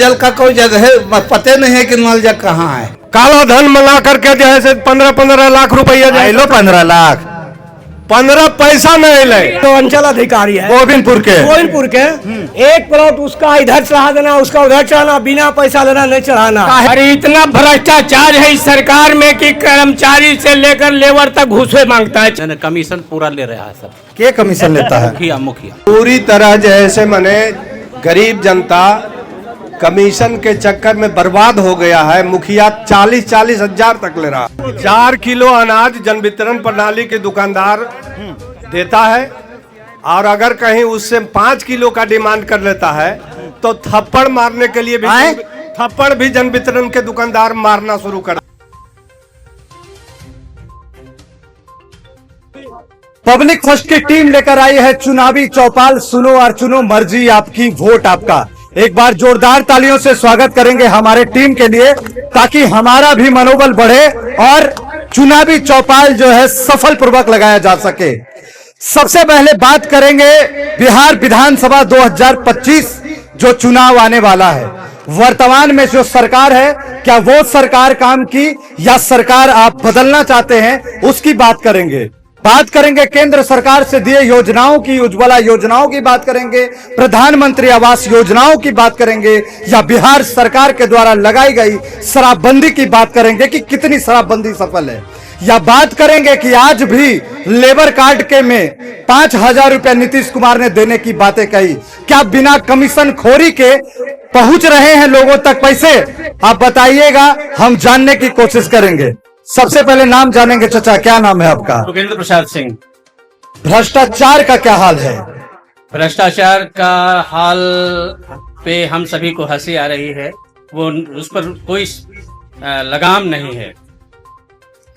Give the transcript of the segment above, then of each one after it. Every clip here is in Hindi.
जल का कोई जगह है, पते नहीं है कि नल जल कहाँ है। काला धन मंगा करके जो है 15-15 लाख रुपया लो 15 लाख 15 पैसा नहीं ले। तो अंचल अधिकारी है गोविंदपुर के एक प्लॉट उसका इधर चढ़ा देना, उसका उधर चढ़ाना, बिना पैसा लेना नहीं चढ़ाना। अरे इतना भ्रष्टाचार है इस सरकार में कि कर्मचारी से लेकर लेबर तक घूसे मांगता है। कमीशन पूरा ले रहा है सब। के कमीशन लेता है? मुखिया पूरी तरह जैसे मने गरीब जनता कमीशन के चक्कर में बर्बाद हो गया है। मुखिया 40-40 हजार तक ले रहा है। 4 किलो अनाज जन वितरण प्रणाली के दुकानदार देता है और अगर कहीं उससे 5 किलो का डिमांड कर लेता है तो थप्पड़ मारने के लिए भी जन वितरण के दुकानदार मारना शुरू कर। पब्लिक फर्स्ट की टीम लेकर आई है चुनावी चौपाल। सुनो और चुनो, मर्जी आपकी, वोट आपका। एक बार जोरदार तालियों से स्वागत करेंगे हमारे टीम के लिए, ताकि हमारा भी मनोबल बढ़े और चुनावी चौपाल जो है सफल पूर्वक लगाया जा सके। सबसे पहले बात करेंगे बिहार विधानसभा 2025 जो चुनाव आने वाला है। वर्तमान में जो सरकार है, क्या वो सरकार काम की या सरकार आप बदलना चाहते हैं, उसकी बात करेंगे। बात करेंगे केंद्र सरकार से दिए योजनाओं की, उज्ज्वला योजनाओं की बात करेंगे, प्रधानमंत्री आवास योजनाओं की बात करेंगे, या बिहार सरकार के द्वारा लगाई गई शराबबंदी की बात करेंगे कि कितनी शराबबंदी सफल है, या बात करेंगे कि आज भी लेबर कार्ड के में 5,000 रुपया नीतीश कुमार ने देने की बातें कही। क्या बिना कमीशन खोरी के पहुंच रहे हैं लोगों तक पैसे? आप बताइएगा, हम जानने की कोशिश करेंगे। सबसे पहले नाम जानेंगे। चाचा, क्या नाम है आपका? योगेंद्र प्रसाद सिंह। भ्रष्टाचार का क्या हाल है? भ्रष्टाचार का हाल पे हम सभी को हंसी आ रही है। वो उस पर कोई लगाम नहीं है।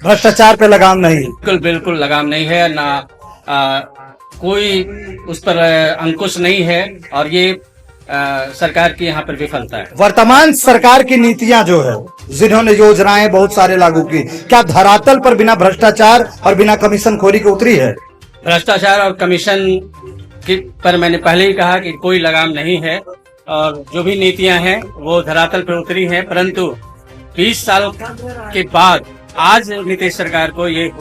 भ्रष्टाचार पे लगाम नहीं? बिल्कुल लगाम नहीं है ना। कोई उस पर अंकुश नहीं है और ये सरकार की यहाँ पर विफलता है। वर्तमान सरकार की नीतियां जो है, जिन्होंने योजनाएं बहुत सारे लागू की, क्या धरातल पर बिना भ्रष्टाचार और बिना कमीशन खोरी के उतरी है? भ्रष्टाचार और कमीशन की पर मैंने पहले ही कहा कि कोई लगाम नहीं है और जो भी नीतियां हैं वो धरातल पर उतरी हैं, परंतु 20 साल के बाद आज नीतीश सरकार को ये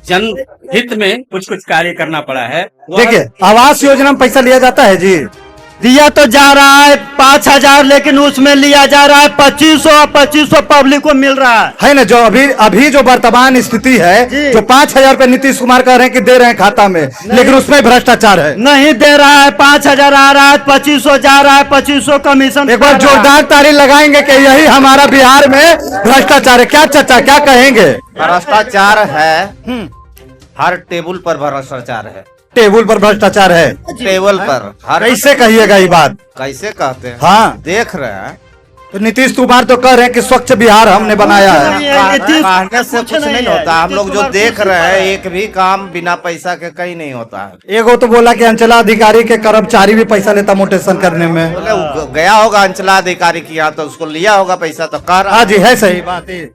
जनहित में कुछ कार्य करना पड़ा है। देखिए, आवास योजना में पैसा लिया जाता है जी। दिया तो जा रहा है 5,000, लेकिन उसमें लिया जा रहा है 2500 पब्लिक को मिल रहा है ना। जो अभी जो वर्तमान स्थिति है, जो 5,000 रुपए नीतीश कुमार कह रहे हैं कि दे रहे हैं खाता में, लेकिन उसमें भ्रष्टाचार है। नहीं दे रहा है। 5,000 आ रहा है, 2500 जा रहा है, 2500 कमीशन। एक बार जोरदार ताली लगाएंगे कि यही हमारा बिहार में भ्रष्टाचार है। क्या चाचा, क्या कहेंगे? भ्रष्टाचार है, हर टेबल पर भ्रष्टाचार है। टेबल पर भ्रष्टाचार है? टेबल पर हर। कैसे कहिएगा ये बात? कैसे कहते हैं? हाँ, देख रहे हैं तो नीतीश कुमार तो कह रहे हैं कि स्वच्छ बिहार हमने बनाया है। कहने से कुछ नहीं होता। हम लोग जो देख रहे हैं, एक भी काम बिना पैसा के कहीं नहीं होता है। एगो तो बोला कि अंचलाधिकारी के कर्मचारी भी पैसा लेता मोटेशन करने में। गया होगा अंचलाधिकारी की यहाँ, तो उसको लिया होगा पैसा, तो कह रहा। हाँ जी, है सही बात है।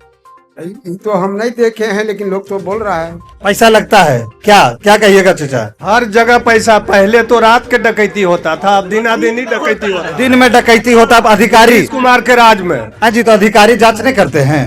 तो हम नहीं देखे हैं, लेकिन लोग तो बोल रहा है पैसा लगता है। क्या क्या कहिएगा चाचा? हर जगह पैसा। पहले तो रात के डकैती होता था, अब दिन ही डकैती होता है। दिन में डकैती होता। अब अधिकारी कुमार के राज में। हाँ जी, तो अधिकारी जांच नहीं करते हैं।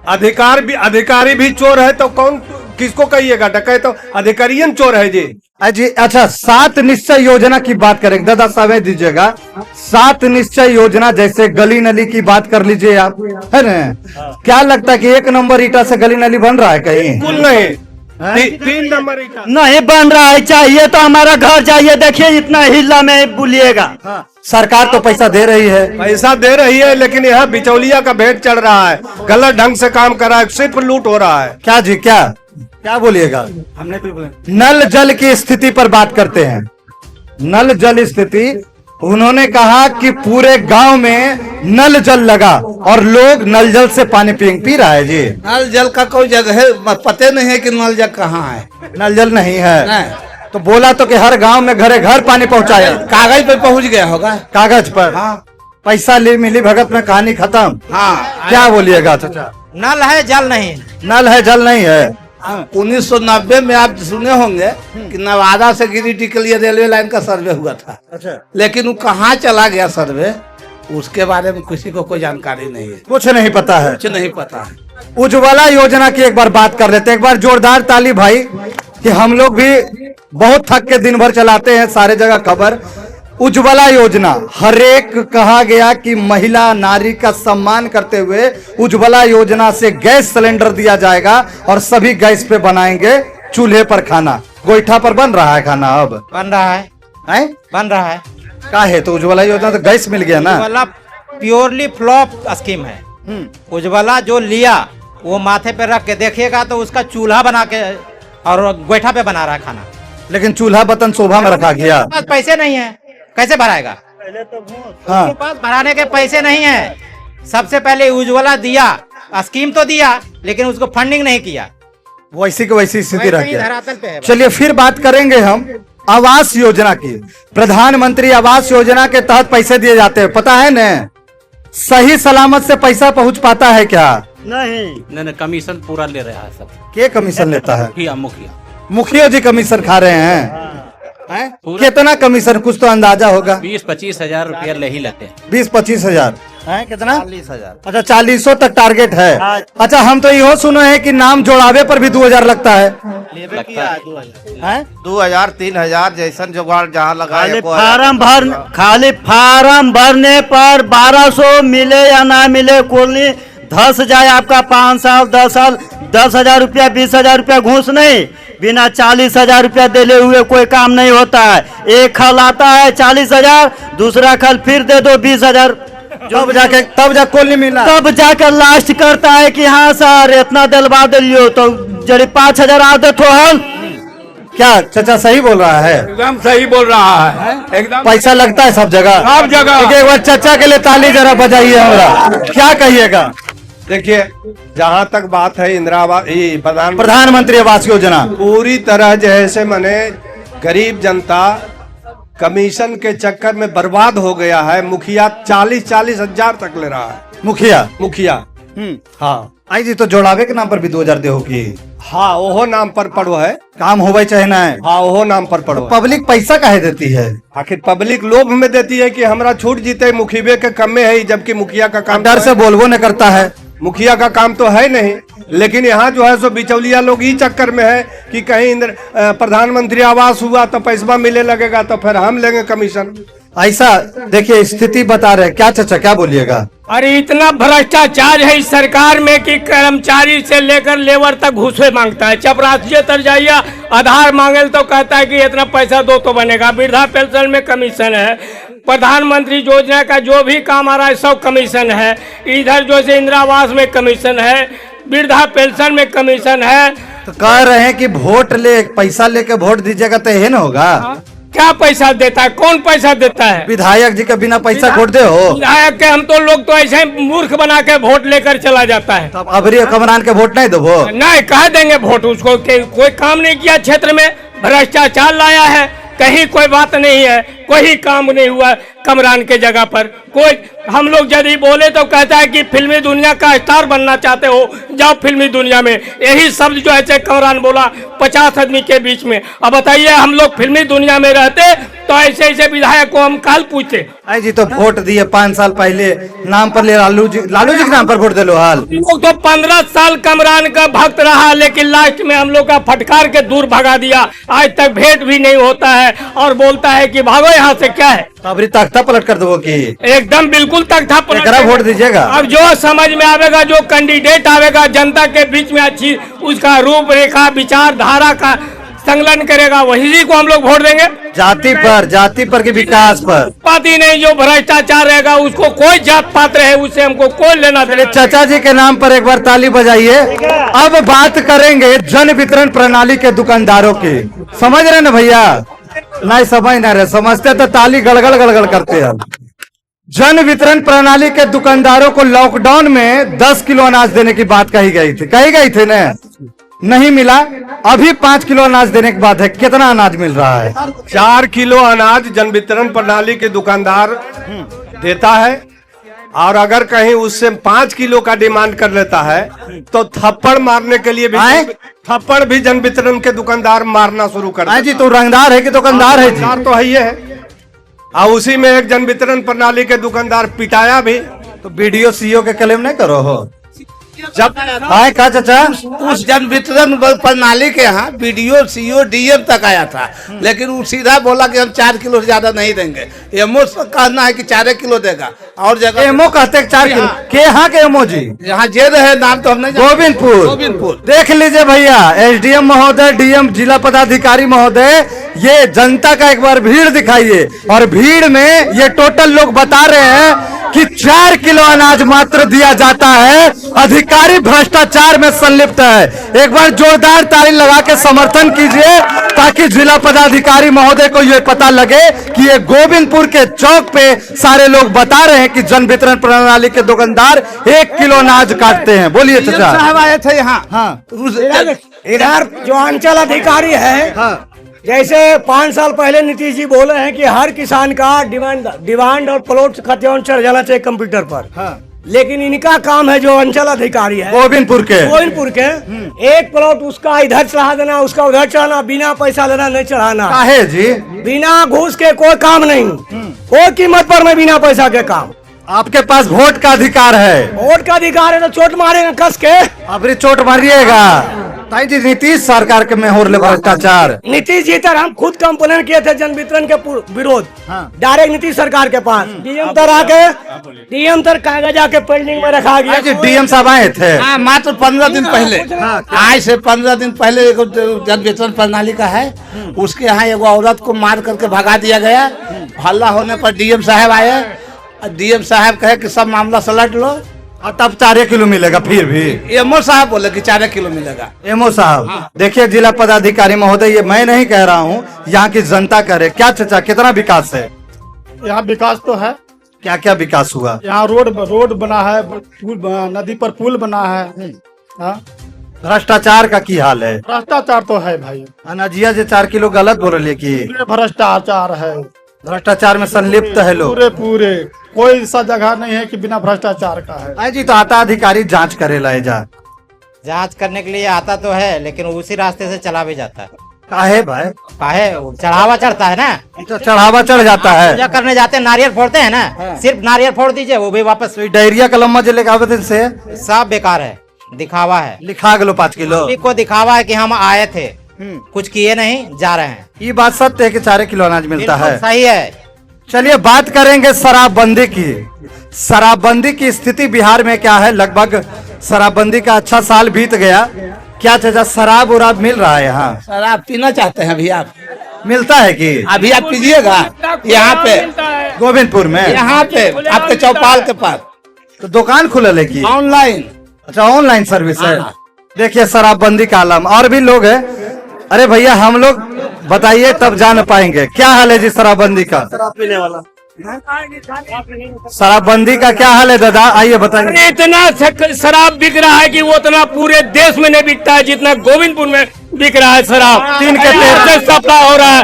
अधिकारी भी चोर है तो कौन किसको कहिएगा? डकैत तो अधिकारियन चोर है जी। जी अच्छा, 7 निश्चय योजना की बात करेंगे। दादा समय दीजिएगा। 7 निश्चय योजना, जैसे गली नली की बात कर लीजिए आप, है ना। क्या लगता है कि 1 नंबर ईटा से गली नली बन रहा है कहीं? बिल्कुल नहीं। 3 नंबर ईटा नहीं बन रहा है। चाहिए तो हमारा घर जाइए, देखिए इतना हिला में बोलिएगा। सरकार तो पैसा दे रही है। पैसा दे रही है, लेकिन यहाँ बिचौलिया का भेंट चढ़ रहा है। गलत ढंग से काम कर रहा है, सिर्फ लूट हो रहा है। क्या जी, क्या क्या बोलिएगा? हमने तो नल जल की स्थिति पर बात करते हैं। नल जल स्थिति, उन्होंने कहा कि पूरे गांव में नल जल लगा और लोग नल जल से पानी पी रहा है जी। नल जल का कोई जगह है, पते नहीं है कि नल जल कहाँ है। नल जल नहीं है तो बोला तो कि हर गांव में घरे घर पानी पहुंचाया। कागज पे पहुंच गया होगा। कागज पर? हाँ। पैसा ले मिली भगत में कहानी खत्म। हाँ। क्या बोलिएगा चाचा? नल है जल नहीं। नल है जल नहीं है। 1990 में आप सुने होंगे कि नवादा से गिरिडीह के लिए रेलवे लाइन का सर्वे हुआ था। अच्छा, लेकिन वो कहाँ चला गया सर्वे, उसके बारे में किसी को कोई जानकारी नहीं है, कुछ नहीं पता है। कुछ नहीं पता है। उज्ज्वला योजना की एक बार बात कर लेते हैं। एक बार जोरदार ताली भाई, कि हम लोग भी बहुत थक के दिन भर चलाते हैं सारे जगह खबर। उज्ज्वला योजना, हर एक कहा गया कि महिला नारी का सम्मान करते हुए उज्ज्वला योजना से गैस सिलेंडर दिया जाएगा और सभी गैस पे बनाएंगे चूल्हे पर खाना। गोईठा पर बन रहा है खाना, अब बन रहा है, हैं? बन रहा है। का है तो उज्ज्वला योजना तो गैस मिल गया ना। उज्ज्वला प्योरली फ्लॉप स्कीम है। उज्ज्वला जो लिया वो माथे पे रख के देखिएगा तो उसका चूल्हा बना के और गोईठा पे बना रहा है खाना। लेकिन चूल्हा बर्तन शोभा में रखा गया। पास पैसे नहीं है, कैसे भराएगा? हाँ, उसके पास भराने के पैसे नहीं है। सबसे पहले उज्ज्वला दिया, स्कीम तो दिया लेकिन उसको फंडिंग नहीं किया। वैसी की वैसी स्थिति रह वैसे ही गया। धरातल पे है। चलिए फिर बात करेंगे हम आवास योजना की। प्रधानमंत्री आवास योजना के तहत पैसे दिए जाते हैं, पता है न? सही सलामत से पैसा पहुंच पाता है क्या? नहीं, कमीशन पूरा ले रहा है सब। के कमीशन लेता है? मुखिया मुखिया जी कमीशन खा रहे हैं? हैं? कितना कमीशन, कुछ तो अंदाजा होगा। 20-25 हजार रुपया ले ही लेते हैं। 20-25 हजार है कितना? 40,000। अच्छा, 40 तक टारगेट है। अच्छा, हम तो यो सुने हैं कि नाम जोड़ावे पर भी 2000 लगता है। हैं? 2000 3000 जैसन जुगाड़ जहाँ लगा खाली फार्म भरने पर 1200 मिले या ना मिले, कोलनी धस जाए आपका 5 साल 10 साल, 10,000 रुपया 20,000 रुपया घूस नहीं। बिना 40,000 रुपया दिले हुए कोई काम नहीं होता है। एक खल आता है 40,000, दूसरा खल फिर दे दो 20,000, तब जाके कोल मिला। तब जाकर लास्ट करता है कि हाँ सर इतना दिलवा दिलियो, तो जड़ी 5,000 आदत हो हल। क्या चाचा सही बोल रहा है? एकदम सही बोल रहा है, एकदम पैसा लगता है सब जगह। सब जगह। एक बार चाचा के लिए ताली जरा बजाइए हमरा। क्या कहिएगा? देखिए, जहाँ तक बात है इंदिरा आवास प्रधानमंत्री आवास योजना, पूरी तरह जैसे माने गरीब जनता कमीशन के चक्कर में बर्बाद हो गया है। मुखिया 40-40 हजार तक ले रहा है। मुखिया हाँ, आई जी तो जोड़ावे के नाम पर भी 2000 दे होगी। हाँ, ओहो नाम पर पड़ो है, काम हो चाहे ना है। हाँ ओहो नाम पर पड़ो है। पब्लिक पैसा काहे देती है? आखिर पब्लिक लोभ में देती है कि हमरा छूट जीते, मुखिबे के कम में है, जबकि मुखिया का काम डर से बोलबो न करता है। मुखिया का काम तो है नहीं। लेकिन यहाँ जो है सो बिचौलिया लोग ही चक्कर में है कि कहीं प्रधानमंत्री आवास हुआ तो पैसा मिले लगेगा तो फिर हम लेंगे कमीशन। ऐसा देखिए स्थिति बता रहे। क्या चाचा क्या बोलिएगा? अरे इतना भ्रष्टाचार है इस सरकार में कि कर्मचारी से लेकर लेबर तक घूसे मांगता है। चपरासी तर जाइए, आधार मांगे तो कहता है कि इतना पैसा दो तो बनेगा। वृद्धा पेंशन में कमीशन है, प्रधानमंत्री योजना का जो भी काम आ रहा है सब कमीशन है। इधर जो से इंदिरा आवास में कमीशन है, वृद्धा पेंशन में कमीशन है। तो कह रहे हैं कि वोट ले, पैसा लेके वोट दीजिएगा तो यही न होगा। क्या पैसा देता है? कौन पैसा देता है? विधायक जी के बिना पैसा वोट दे हो? विधायक के हम तो लोग तो ऐसे ही मूर्ख बना के वोट लेकर चला जाता है। तब अबरी कमरान के वोट नहीं दो? नहीं, कह देंगे वोट उसको कि कोई काम नहीं किया, क्षेत्र में भ्रष्टाचार लाया है, कहीं कोई बात नहीं है, कोई काम नहीं हुआ कमरान के जगह पर। कोई हम लोग यदि बोले तो कहता है कि फिल्मी दुनिया का स्टार बनना चाहते हो, जाओ फिल्मी दुनिया में। यही शब्द जो है कमरान बोला 50 आदमी के बीच में। अब बताइए, हम लोग फिल्मी दुनिया में रहते तो ऐसे ऐसे विधायक को हम कल पूछते। आई जी तो वोट दिए 5 साल पहले, नाम पर ले लालू जी के नाम पर वोट दे लो। हाल लोग तो 15 साल कमरान का भक्त रहा, लेकिन लास्ट में हम लोग का फटकार के दूर भगा दिया। आज तक भेंट भी नहीं होता है और बोलता है कि भागो यहाँ से। क्या है? अबरी तख्ता पलट कर दो कि एकदम बिल्कुल तख्ता पलट। वोट दीजिएगा। अब जो समझ में आवेगा, जो कैंडिडेट आवेगा जनता के बीच में अच्छी उसका रूपरेखा विचारधारा का संकलन करेगा, वही को हम लोग वोट देंगे। जाति पर के विकास पर पाती नहीं, जो भ्रष्टाचार रहेगा उसको कोई जात पात्र है उससे हमको कोई लेना देना। चाचा जी के नाम पर एक बार ताली बजाइए। अब बात करेंगे जन वितरण प्रणाली के दुकानदारों की। समझ रहे ना भैया? नहीं समझ नहीं रहे, समझते तो ताली गड़गड़ करते हैं। जन वितरण प्रणाली के दुकानदारों को लॉकडाउन में 10 किलो अनाज देने की बात कही गई थी ना? नहीं मिला। अभी 5 किलो अनाज देने के बाद है, कितना अनाज मिल रहा है? 4 किलो अनाज जन वितरण प्रणाली के दुकानदार देता है, और अगर कहीं उससे 5 किलो का डिमांड कर लेता है तो थप्पड़ मारने के लिए भी थप्पड़ भी जन वितरण के दुकानदार मारना शुरू कर देता है। जी तो रंगदार है कि दुकानदार है? तो है ही है। और उसी में एक जन वितरण प्रणाली के दुकानदार पिटाया भी। तो बीडीओ सीओ के क्लेम नहीं करो हो जब आए का चाचा उस जन वितरण प्रणाली के यहाँ बीडीओ सीओ डीएम तक आया था, लेकिन वो सीधा बोला कि हम 4 किलो से ज्यादा नहीं देंगे। एमओ का कहना है कि 4 किलो देगा, और जगह एमओ कहते 4 किलो के यहाँ के एमओ जी यहाँ जे रहे नाम तो हम नहीं जानते। गोविंदपुर देख लीजिए भैया, एसडीएम महोदय, डीएम, जिला पदाधिकारी महोदय, ये जनता का एक बार भीड़ दिखाइए। और भीड़ में ये टोटल लोग बता रहे हैं कि 4 किलो अनाज मात्र दिया जाता है, अधिकारी भ्रष्टाचार में संलिप्त है। एक बार जोरदार ताली लगा के समर्थन कीजिए ताकि जिला पदाधिकारी महोदय को ये पता लगे कि ये गोविंदपुर के चौक पे सारे लोग बता रहे हैं कि जन वितरण प्रणाली के दुकानदार 1 किलो अनाज काटते हैं। बोलिए चाचा। साहब आए थे यहाँ। हाँ इधर जो अंचल अधिकारी है, जैसे 5 साल पहले नीतीश जी बोले हैं कि हर किसान का डिमांड और प्लॉट खतियान चढ़ जाना चाहिए कंप्यूटर पर। लेकिन इनका काम है, जो अंचल अधिकारी है गोविंदपुर के 1 प्लॉट उसका इधर चढ़ा देना, उसका उधर चढ़ाना, बिना पैसा लेना नहीं चढ़ाना। काहे जी? बिना घूस के कोई काम नहीं, कोई कीमत पर नहीं, बिना पैसा के काम। आपके पास वोट का अधिकार है। वोट का अधिकार है तो चोट मारेगा कस के। अब चोट मारिएगा ताई जी। नीतीश सरकार के में हो रहे भ्रष्टाचार। नीतीश जी तर हम खुद कंप्लेन किए थे जन वितरण के विरोध, डायरेक्ट नीतीश सरकार के पास। डीएम तर कागज आके पेंडिंग में रखा गया। जी डीएम साहब आए थे। हाँ, मात्र 15 दिन पहले, आज से 15 दिन पहले एक जन वितरण प्रणाली का है, उसके यहाँ एगो औरत को मार करके भगा दिया गया। हल्ला होने पर डीएम साहब आए, डीएम साहब कहे कि सब मामला सलट लो, और तब 4 किलो मिलेगा। फिर भी एमओ साहब बोले कि 4 किलो मिलेगा। एमओ साहब देखिए, जिला पदाधिकारी महोदय, ये मैं नहीं कह रहा हूँ, यहाँ की जनता करे। क्या चाचा, कितना विकास है यहाँ? विकास तो है। क्या क्या विकास हुआ? यहाँ रोड बना है, नदी पर पुल बना है। हाँ? भ्रष्टाचार का की हाल है? भ्रष्टाचार तो है भाई। अनाजिया जो 4 किलो गलत बोल रही है कि भ्रष्टाचार है, भ्रष्टाचार में संलिप्त है लोग। पूरे कोई ऐसा जगह नहीं है कि बिना भ्रष्टाचार का है। आई जी तो आता अधिकारी जांच करे लाए जांच करने के लिए आता तो है, लेकिन उसी रास्ते से चला भी जाता है। काहे भाई? काहे? चढ़ावा चढ़ता है ना, तो चढ़ावा चढ़ जाता है। पूजा करने जाते हैं, नारियल फोड़ते हैं ना, सिर्फ नारियल फोड़ दीजिए, वो भी वापस। डायरिया का लम्बा जो लेकर आवेदन से सब बेकार है, दिखावा है। लिखा गलो 5 किलो को दिखावा है कि हम आए थे, कुछ किए नहीं, जा रहे हैं। ये बात सत्य है कि 4 किलो अनाज मिलता है। सही है। चलिए बात करेंगे शराबबंदी की। शराबबंदी की स्थिति बिहार में क्या है? लगभग शराबबंदी का अच्छा साल बीत गया। क्या चाचा शराब उराब मिल रहा है यहाँ? शराब पीना चाहते हैं अभी आप? मिलता है कि अभी आप पीजिएगा यहाँ पे गोविंदपुर में, यहाँ पे आपके चौपाल के पास तो दुकान खुलल है कि ऑनलाइन? अच्छा ऑनलाइन सर्विस है। देखिए शराबबंदी का आलम। और भी लोग हैं। अरे भैया हम लोग बताइए तब जान पाएंगे। क्या हाल है जी शराबबंदी का? शराब पीने वाला शराबबंदी का क्या हाल है दादा, आइए बताइए। इतना शराब बिक रहा है कि वो उतना पूरे देश में नहीं बिकता है जितना गोविंदपुर में बिक रहा है शराब। 3 के तेल से सप्लाई हो रहा है,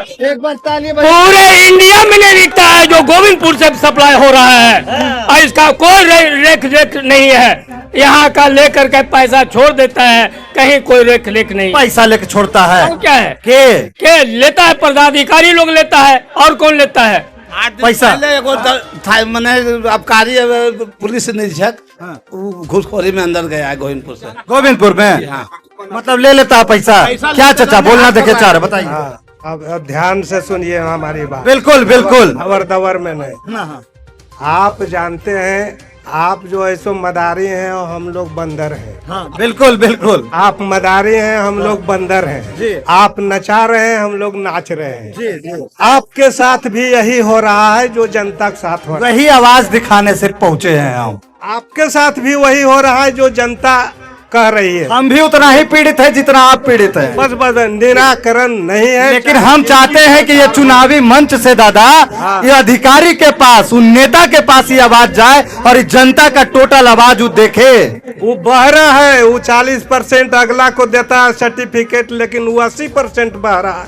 पूरे इंडिया में नहीं बिकता है जो गोविंदपुर से सप्लाई हो रहा है। और इसका कोई रेख नहीं है। यहाँ का लेकर के पैसा छोड़ देता है, कहीं कोई रेख नहीं। पैसा लेकर छोड़ता है और क्या है? के लेता है पदाधिकारी लोग लेता है, और कौन लेता है पैसा? मैंने आबकारी पुलिस निरीक्षक घूसखोरी में अंदर गया है गोविंदपुर से। गोविंदपुर में हाँ। मतलब ले लेता है पैसा। क्या चाचा बोलना देखे चाह रहे बताइए। अब ध्यान से सुनिए हमारी बात। बिल्कुल बिल्कुल। अवर दवर में नहीं। आप जानते हैं, आप जो है सो मदारी हैं और हम लोग बंदर हैं। हाँ, बिल्कुल बिल्कुल। आप मदारी हैं, हम लोग बंदर हैं जी। आप नचा रहे हैं, हम लोग नाच रहे हैं जी जी। आपके साथ भी यही हो रहा है जो जनता के साथ हो रहा है। वही आवाज दिखाने से पहुंचे हैं हम। आपके साथ भी वही हो रहा है जो जनता कह रही है। हम भी उतना ही पीड़ित है जितना आप पीड़ित हैं। बस निराकरण नहीं है। लेकिन हम चाहते हैं कि ये चुनावी मंच से दादा ये अधिकारी के पास, उन नेता के पास ये आवाज जाए और इस जनता का टोटल आवाज वो देखे। वो बहरा है, वो 40% अगला को देता है सर्टिफिकेट, लेकिन वो 80% बहरा है।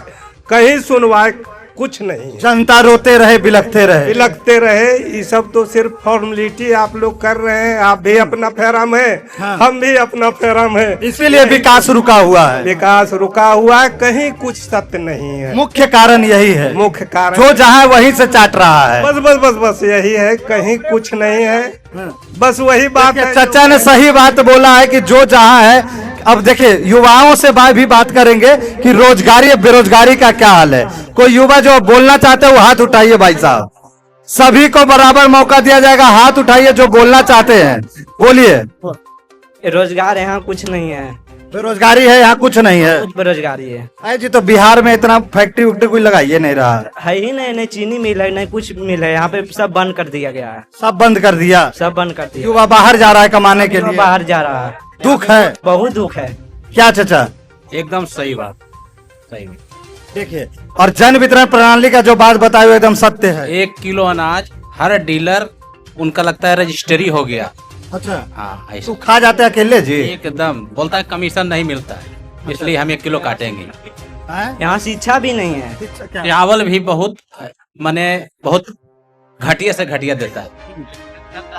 कहीं सुनवाई कुछ नहीं है। जनता रोते रहे, बिलखते रहे। लगते रहे, ये सब तो सिर्फ फॉर्मेलिटी आप लोग कर रहे हैं। आप भी अपना फेरा में, हम भी अपना फेरा में, इसीलिए विकास रुका हुआ है। विकास रुका हुआ है, कहीं कुछ सत्य नहीं है। मुख्य कारण यही है, मुख्य कारण जो जहाँ वहीं से चाट रहा है। बस बस बस बस यही है, कहीं कुछ नहीं है। बस वही बात है। चाचा ने सही बात बोला है कि जो जहाँ है। अब देखिए, युवाओं से भी बात करेंगे कि रोजगारी और बेरोजगारी का क्या हाल है। कोई युवा जो बोलना चाहते हैं वो हाथ उठाइए भाई साहब, सभी को बराबर मौका दिया जाएगा। हाथ उठाइए जो बोलना चाहते हैं, बोलिए। रोजगार यहाँ कुछ नहीं है, बेरोजगारी है यहाँ, कुछ नहीं है। कुछ बेरोजगारी है। अरे जी, तो बिहार में इतना फैक्ट्री उक्ट्री कोई लगाइए नहीं रहा है ही नहीं, नहीं चीनी मिल है, नहीं कुछ मिल है। यहाँ पे सब बंद कर दिया गया है, सब बंद कर दिया, सब बंद कर दिया। युवा बाहर जा रहा है कमाने के लिए, बाहर जा रहा है। दुख है, बहुत दुख है। क्या चाचा? एकदम सही बात, सही। देखिए, और जन वितरण प्रणाली का जो बात बताई हुई एकदम सत्य है। 1 किलो अनाज हर डीलर, उनका लगता है रजिस्ट्री हो गया। अच्छा, हाँ, ऐसे तो खा जाते हैं अकेले जी? एकदम बोलता है कमीशन नहीं मिलता है, इसलिए हम 1 किलो काटेंगे। यहाँ शिक्षा भी नहीं है, चावल भी बहुत माने बहुत घटिया से घटिया देता है।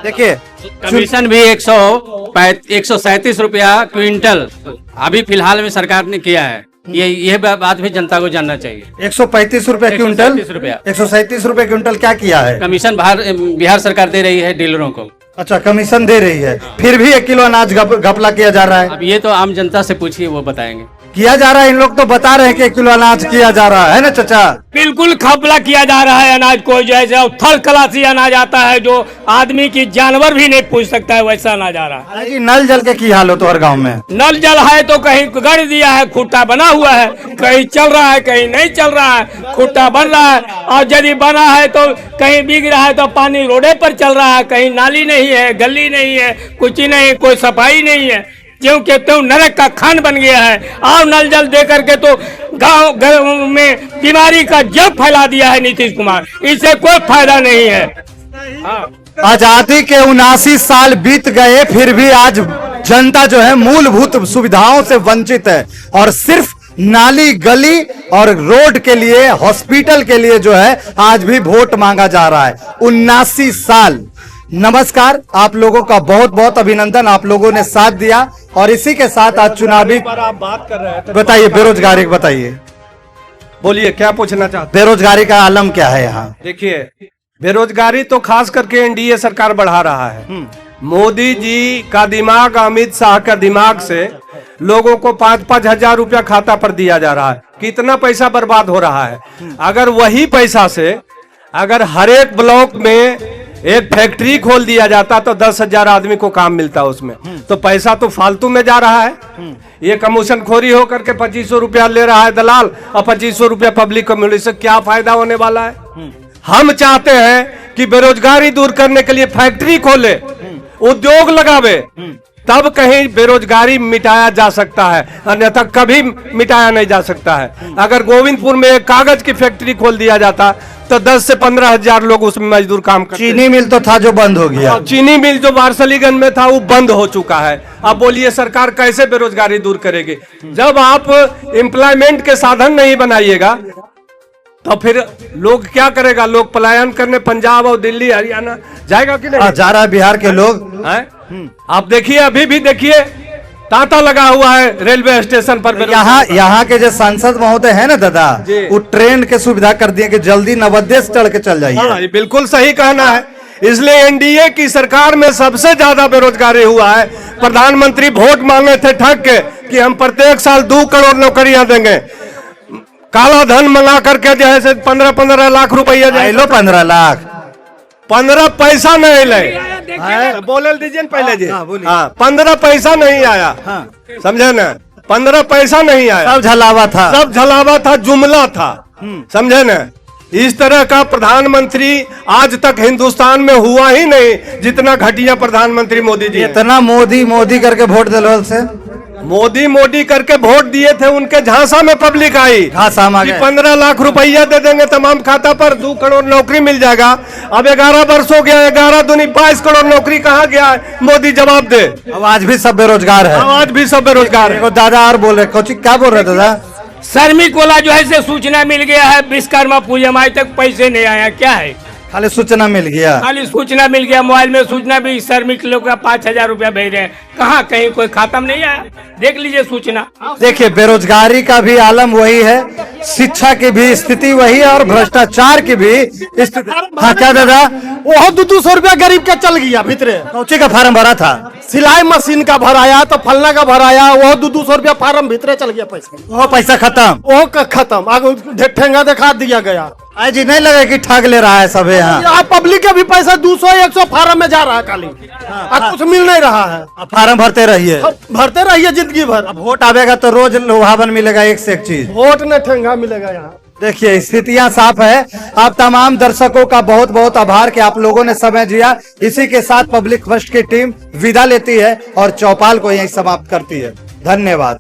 देखिए, कमीशन भी 137 रुपया क्विंटल अभी फिलहाल में सरकार ने किया है। ये बात भी जनता को जानना चाहिए। 135 रुपए क्विंटल, 137 रुपए क्विंटल क्या किया है? कमीशन बिहार सरकार दे रही है डीलरों को। अच्छा, कमीशन दे रही है, फिर भी 1 किलो अनाज घपला किया जा रहा है। अब ये तो आम जनता से पूछिए, वो बताएंगे। किया जा रहा है, इन लोग तो बता रहे हैं कि 1 किलो अनाज किया जा रहा है ना चाचा? बिल्कुल घपला किया जा रहा है अनाज को। जैसे थर्ड क्लासी अनाज आता है जो आदमी की जानवर भी नहीं पूछ सकता है, वैसा अनाज आ रहा है। नल जल के की हाल हो तो हर गाँव में? नल जल है तो कहीं गड़ दिया है, खुट्टा बना हुआ है, कहीं चल रहा है, कहीं नहीं चल रहा है, खुट्टा बन रहा है। और यदि बना है तो कहीं बिग रहा है तो पानी रोडे पर चल रहा है, कहीं नाली नहीं है, गली नहीं है, कुछ नहीं, कोई सफाई नहीं है। क्यों के त्यों नरक का खान बन गया है। और नल जल दे करके तो गांव में बीमारी का जग फैला दिया है नीतीश कुमार, इससे कोई फायदा नहीं है। आजादी के 79 साल बीत गए, फिर भी आज जनता जो है मूलभूत सुविधाओं से वंचित है, और सिर्फ नाली गली और रोड के लिए, हॉस्पिटल के लिए जो है आज भी वोट मांगा जा रहा है। 79 साल। नमस्कार, आप लोगों का बहुत बहुत अभिनंदन, आप लोगों ने साथ दिया। और इसी के साथ आज चुनावी आप बात कर रहे हैं, बताइए, बेरोजगारी बताइए, बोलिए क्या पूछना चाहते बेरोजगारी का आलम क्या है यहाँ? देखिए, बेरोजगारी तो खास करके एनडीए सरकार बढ़ा रहा है। मोदी जी का दिमाग, अमित शाह का दिमाग से लोगों को 5-5 हजार रुपया खाता पर दिया जा रहा है। कितना पैसा बर्बाद हो रहा है। अगर वही पैसा से अगर हर एक ब्लॉक में एक फैक्ट्री खोल दिया जाता तो 10,000 आदमी को काम मिलता उसमें। तो पैसा तो फालतू में जा रहा है। ये कमीशन खोरी होकर के 2500 रुपया ले रहा है दलाल, और 2500 रुपया पब्लिक को मिले, इससे क्या फायदा होने वाला है? हम चाहते हैं कि बेरोजगारी दूर करने के लिए फैक्ट्री खोले, उद्योग लगावे, तब कहीं बेरोजगारी मिटाया जा सकता है, अन्यथा कभी मिटाया नहीं जा सकता है। अगर गोविंदपुर में एक कागज की फैक्ट्री खोल दिया जाता तो 10 से 15 हजार लोग उसमें मजदूर काम करते। चीनी मिल तो था जो बंद हो गया। चीनी मिल जो वारसलीगंज में था वो बंद हो चुका है। अब बोलिए सरकार कैसे बेरोजगारी दूर करेगी? जब आप एम्प्लॉयमेंट के साधन नहीं बनाइएगा तो फिर लोग क्या करेगा? लोग पलायन करने पंजाब और दिल्ली हरियाणा जाएगा कि नहीं? जा रहा है बिहार के लोग। आप देखिए, अभी भी देखिए तांता लगा हुआ है रेलवे स्टेशन पर। यहाँ के जो सांसद महोदय है ना दादा, वो ट्रेन के सुविधा कर दिए कि जल्दी नवोदय से चढ़ के चल जाइए। हाँ, बिल्कुल सही कहना है। इसलिए एनडीए की सरकार में सबसे ज्यादा बेरोजगारी हुआ है। प्रधानमंत्री वोट मांगे थे ठग के कि हम प्रत्येक साल 2 करोड़ नौकरियां देंगे। काला धन मंगा करके जो है 15-15 लाख रुपया जाए। लो 15 लाख, 15 पैसा नहीं ले। बोल दीजिए पहले जी। हाँ, 15 पैसा नहीं आया। समझे ना? 15 पैसा नहीं आया, सब झलावा था, सब झलावा था, जुमला था। समझे ना? इस तरह का प्रधानमंत्री आज तक हिंदुस्तान में हुआ ही नहीं जितना घटिया प्रधानमंत्री मोदी जी। इतना मोदी मोदी करके वोट दिलवाल से मोदी मोदी करके वोट दिए थे, उनके झांसा में पब्लिक आई। झांसा में 15 लाख रुपया दे देंगे तमाम खाता पर, 2 करोड़ नौकरी मिल जाएगा। अब 11 वर्ष हो गया, 11 दूनी 22 करोड़ नौकरी कहाँ गया है? मोदी जवाब दे। अब आज भी सब बेरोजगार है, आज भी सब बेरोजगार है। दादा और बोल रहे, क्या बोल रहे दादा? श्रमिक वाला जो है से सूचना मिल गया है विश्वकर्मा पूजा में, आज तक पैसे नहीं आया। क्या है, खाली सूचना मिल गया। खाली सूचना मिल गया, मोबाइल में सूचना भी श्रमिक लोग का 5,000 रुपया भेज रहे हैं, कहाँ कहीं कोई खाता में नहीं आया। देख लीजिए सूचना। देखिए, बेरोजगारी का भी आलम वही है, शिक्षा की भी स्थिति वही है और भ्रष्टाचार की भी स्थिति। हाँ क्या दादा, वो 200 रुपया गरीब के चल गया भीतरे। कौची का फार्म भरा था? सिलाई मशीन का भराया तो फलना का भराया, वो 200 रुपया फार्म भीतरे चल गया पैसा। वो पैसा खत्म, वो खत्म, आगे ठेंगा दिखा दिया गया। आज जी नहीं लगे कि ठग ले रहा है सब यहाँ? यहाँ पब्लिक का भी पैसा 200-100 फार्म में जा रहा है खाली, कुछ मिल नहीं रहा है। अब फार्म भरते रहिए, भरते रहिए जिंदगी भर। अब वोट आवेगा तो रोज लोहावन मिलेगा, एक से एक चीज। वोट में ठेंगा मिलेगा यहाँ। देखिए, स्थितियां साफ है। आप तमाम दर्शकों का बहुत बहुत आभार कि आप लोगों ने समय दिया। इसी के साथ पब्लिक फर्स्ट की टीम विदा लेती है और चौपाल को यहीं समाप्त करती है। धन्यवाद।